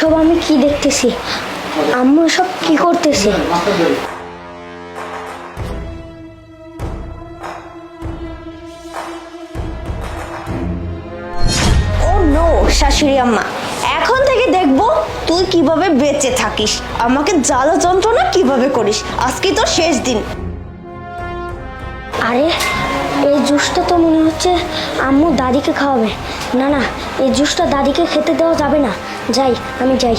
এসব আমি কি দেখতেছি? আম্মু এসব কি করতেছে? ও নো শাশুড়ি আম্মা, এখন থেকে দেখবো তুই কিভাবে বেঁচে থাকিস, আমাকে জ্বালা যন্ত্রণা কিভাবে করিস। আজকে তো শেষ দিন। আরে এই জুসটা তো মনে হচ্ছে আম্মু দাদিকে খাওয়াবে। না না, এই জুসটা দাদিকে খেতে দেওয়া যাবে না। যাই, আমি যাই।